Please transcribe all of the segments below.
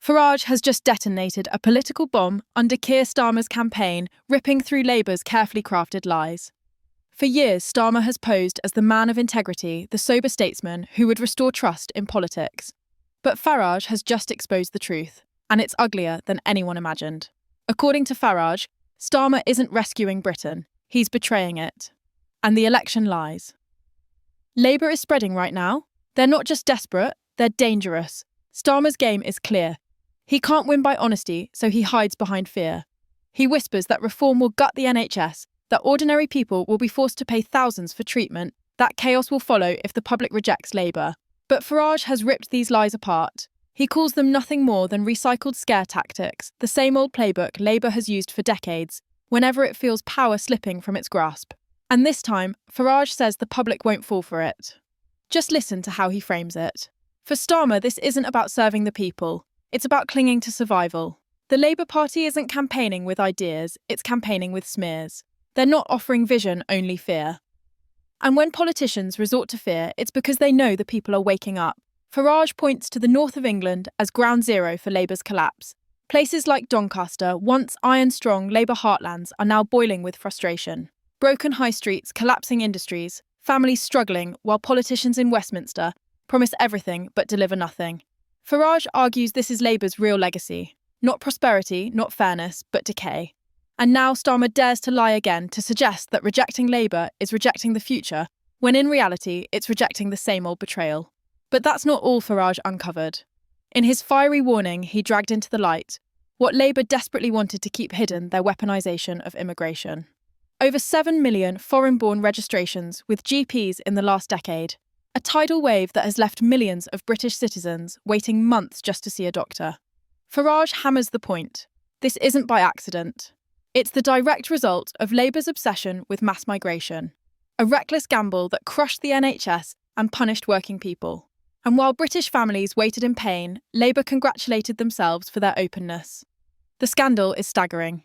Farage has just detonated a political bomb under Keir Starmer's campaign, ripping through Labour's carefully crafted lies. For years, Starmer has posed as the man of integrity, the sober statesman who would restore trust in politics. But Farage has just exposed the truth, and it's uglier than anyone imagined. According to Farage, Starmer isn't rescuing Britain, he's betraying it. And the election lies. Labour is spreading right now. They're not just desperate, they're dangerous. Starmer's game is clear. He can't win by honesty, so he hides behind fear. He whispers that reform will gut the NHS, that ordinary people will be forced to pay thousands for treatment, that chaos will follow if the public rejects Labour. But Farage has ripped these lies apart. He calls them nothing more than recycled scare tactics, the same old playbook Labour has used for decades, whenever it feels power slipping from its grasp. And this time, Farage says the public won't fall for it. Just listen to how he frames it. For Starmer, this isn't about serving the people. It's about clinging to survival. The Labour Party isn't campaigning with ideas, it's campaigning with smears. They're not offering vision, only fear. And when politicians resort to fear, it's because they know the people are waking up. Farage points to the north of England as ground zero for Labour's collapse. Places like Doncaster, once iron-strong Labour heartlands, are now boiling with frustration. Broken high streets, collapsing industries, families struggling, while politicians in Westminster promise everything but deliver nothing. Farage argues this is Labour's real legacy. Not prosperity, not fairness, but decay. And now Starmer dares to lie again to suggest that rejecting Labour is rejecting the future, when in reality it's rejecting the same old betrayal. But that's not all Farage uncovered. In his fiery warning, he dragged into the light what Labour desperately wanted to keep hidden, their weaponisation of immigration. Over 7 million foreign-born registrations with GPs in the last decade. A tidal wave that has left millions of British citizens waiting months just to see a doctor. Farage hammers the point. This isn't by accident. It's the direct result of Labour's obsession with mass migration. A reckless gamble that crushed the NHS and punished working people. And while British families waited in pain, Labour congratulated themselves for their openness. The scandal is staggering.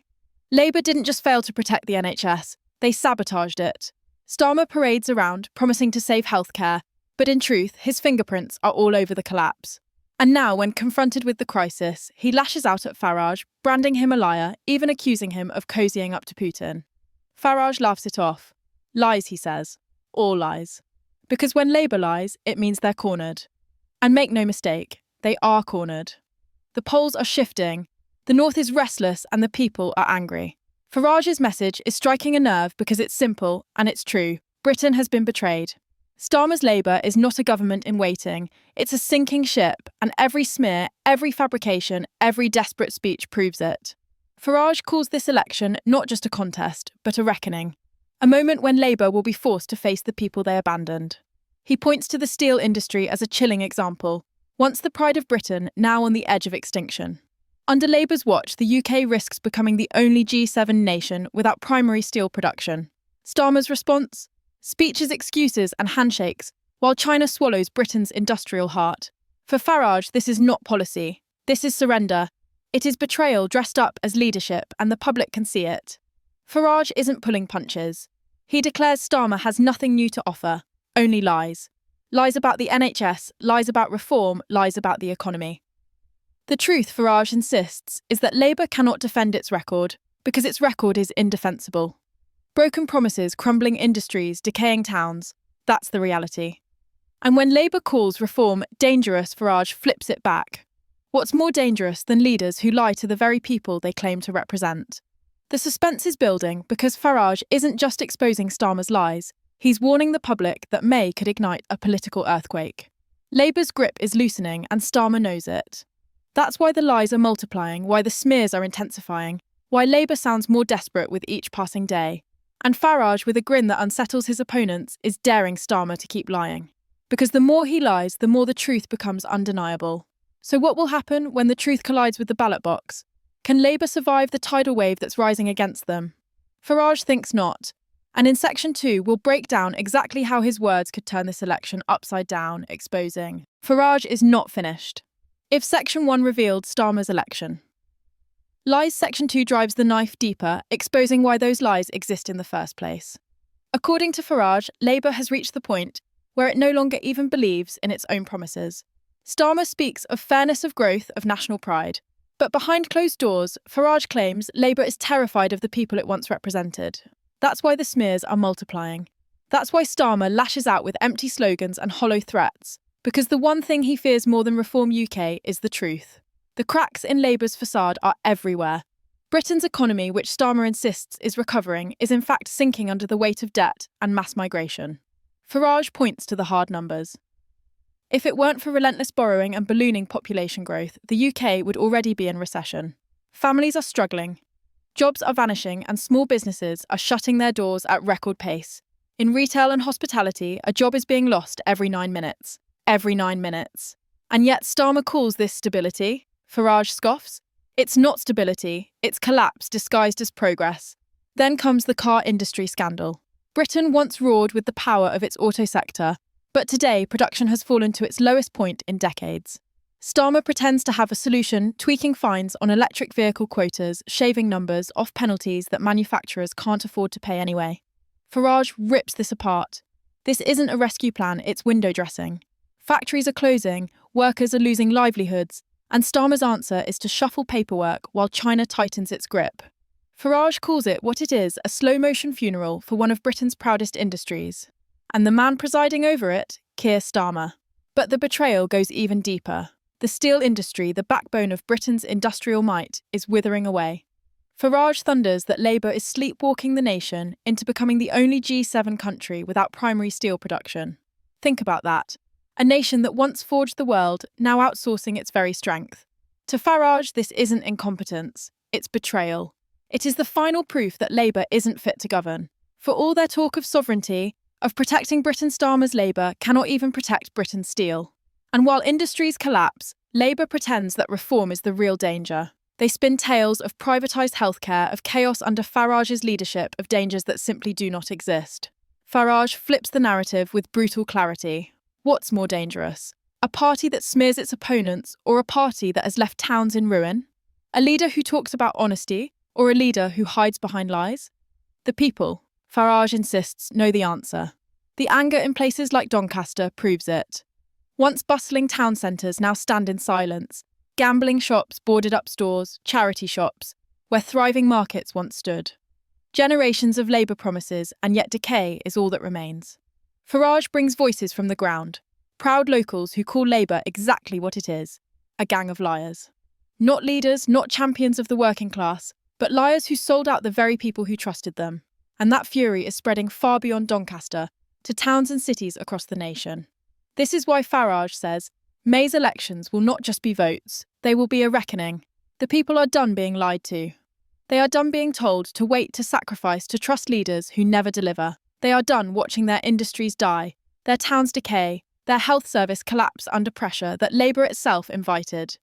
Labour didn't just fail to protect the NHS, they sabotaged it. Starmer parades around, promising to save healthcare, but in truth, his fingerprints are all over the collapse. And now, when confronted with the crisis, he lashes out at Farage, branding him a liar, even accusing him of cozying up to Putin. Farage laughs it off. Lies, he says. All lies. Because when Labour lies, it means they're cornered. And make no mistake, they are cornered. The polls are shifting. The North is restless and the people are angry. Farage's message is striking a nerve because it's simple and it's true. Britain has been betrayed. Starmer's Labour is not a government in waiting. It's a sinking ship, and every smear, every fabrication, every desperate speech proves it. Farage calls this election not just a contest, but a reckoning. A moment when Labour will be forced to face the people they abandoned. He points to the steel industry as a chilling example. Once the pride of Britain, now on the edge of extinction. Under Labour's watch, the UK risks becoming the only G7 nation without primary steel production. Starmer's response? Speeches, excuses and handshakes, while China swallows Britain's industrial heart. For Farage, this is not policy. This is surrender. It is betrayal dressed up as leadership, and the public can see it. Farage isn't pulling punches. He declares Starmer has nothing new to offer, only lies. Lies about the NHS, lies about reform, lies about the economy. The truth, Farage insists, is that Labour cannot defend its record, because its record is indefensible. Broken promises, crumbling industries, decaying towns. That's the reality. And when Labour calls reform dangerous, Farage flips it back. What's more dangerous than leaders who lie to the very people they claim to represent? The suspense is building because Farage isn't just exposing Starmer's lies, he's warning the public that May could ignite a political earthquake. Labour's grip is loosening and Starmer knows it. That's why the lies are multiplying, why the smears are intensifying, why Labour sounds more desperate with each passing day. And Farage, with a grin that unsettles his opponents, is daring Starmer to keep lying. Because the more he lies, the more the truth becomes undeniable. So what will happen when the truth collides with the ballot box? Can Labour survive the tidal wave that's rising against them? Farage thinks not. And in Section 2, we'll break down exactly how his words could turn this election upside down, exposing Farage is not finished. If Section 1 revealed Starmer's election. Lies Section 2 drives the knife deeper, exposing why those lies exist in the first place. According to Farage, Labour has reached the point where it no longer even believes in its own promises. Starmer speaks of fairness of growth of national pride. But behind closed doors, Farage claims Labour is terrified of the people it once represented. That's why the smears are multiplying. That's why Starmer lashes out with empty slogans and hollow threats. Because the one thing he fears more than Reform UK is the truth. The cracks in Labour's facade are everywhere. Britain's economy, which Starmer insists is recovering, is in fact sinking under the weight of debt and mass migration. Farage points to the hard numbers. If it weren't for relentless borrowing and ballooning population growth, the UK would already be in recession. Families are struggling. Jobs are vanishing and small businesses are shutting their doors at record pace. In retail and hospitality, a job is being lost every 9 minutes. Every 9 minutes. And yet Starmer calls this stability. Farage scoffs. It's not stability, it's collapse disguised as progress. Then comes the car industry scandal. Britain once roared with the power of its auto sector, but today production has fallen to its lowest point in decades. Starmer pretends to have a solution, tweaking fines on electric vehicle quotas, shaving numbers off penalties that manufacturers can't afford to pay anyway. Farage rips this apart. This isn't a rescue plan, it's window dressing. Factories are closing, workers are losing livelihoods, and Starmer's answer is to shuffle paperwork while China tightens its grip. Farage calls it what it is, a slow-motion funeral for one of Britain's proudest industries. And the man presiding over it, Keir Starmer. But the betrayal goes even deeper. The steel industry, the backbone of Britain's industrial might, is withering away. Farage thunders that Labour is sleepwalking the nation into becoming the only G7 country without primary steel production. Think about that. A nation that once forged the world, now outsourcing its very strength. To Farage, this isn't incompetence, it's betrayal. It is the final proof that Labour isn't fit to govern. For all their talk of sovereignty, of protecting Britain, Starmer's Labour cannot even protect Britain's steel. And while industries collapse, Labour pretends that reform is the real danger. They spin tales of privatised healthcare, of chaos under Farage's leadership, of dangers that simply do not exist. Farage flips the narrative with brutal clarity. What's more dangerous? A party that smears its opponents, or a party that has left towns in ruin? A leader who talks about honesty, or a leader who hides behind lies? The people, Farage insists, know the answer. The anger in places like Doncaster proves it. Once bustling town centres now stand in silence. Gambling shops, boarded up stores, charity shops, where thriving markets once stood. Generations of Labour promises, and yet decay is all that remains. Farage brings voices from the ground, proud locals who call Labour exactly what it is, a gang of liars. Not leaders, not champions of the working class, but liars who sold out the very people who trusted them. And that fury is spreading far beyond Doncaster, to towns and cities across the nation. This is why Farage says, May's elections will not just be votes, they will be a reckoning. The people are done being lied to. They are done being told to wait, to sacrifice, to trust leaders who never deliver. They are done watching their industries die, their towns decay, their health service collapse under pressure that Labour itself invited.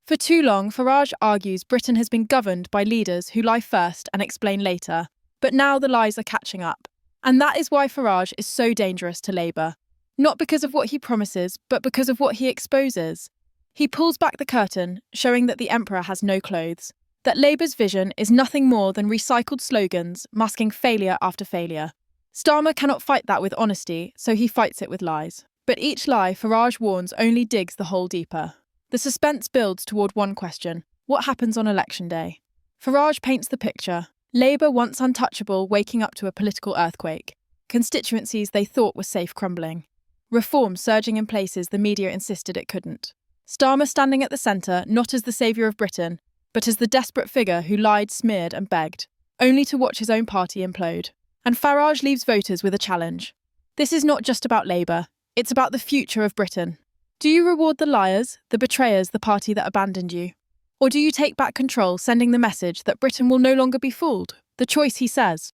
For too long, Farage argues Britain has been governed by leaders who lie first and explain later. But now the lies are catching up. And that is why Farage is so dangerous to Labour. Not because of what he promises, but because of what he exposes. He pulls back the curtain, showing that the emperor has no clothes. That Labour's vision is nothing more than recycled slogans, masking failure after failure. Starmer cannot fight that with honesty, so he fights it with lies. But each lie, Farage warns, only digs the hole deeper. The suspense builds toward one question: what happens on election day? Farage paints the picture. Labour, once untouchable, waking up to a political earthquake. Constituencies they thought were safe crumbling. Reform surging in places the media insisted it couldn't. Starmer standing at the centre, not as the saviour of Britain, but as the desperate figure who lied, smeared and begged, only to watch his own party implode. And Farage leaves voters with a challenge. This is not just about Labour, it's about the future of Britain. Do you reward the liars, the betrayers, the party that abandoned you? Or do you take back control, sending the message that Britain will no longer be fooled? The choice, he says,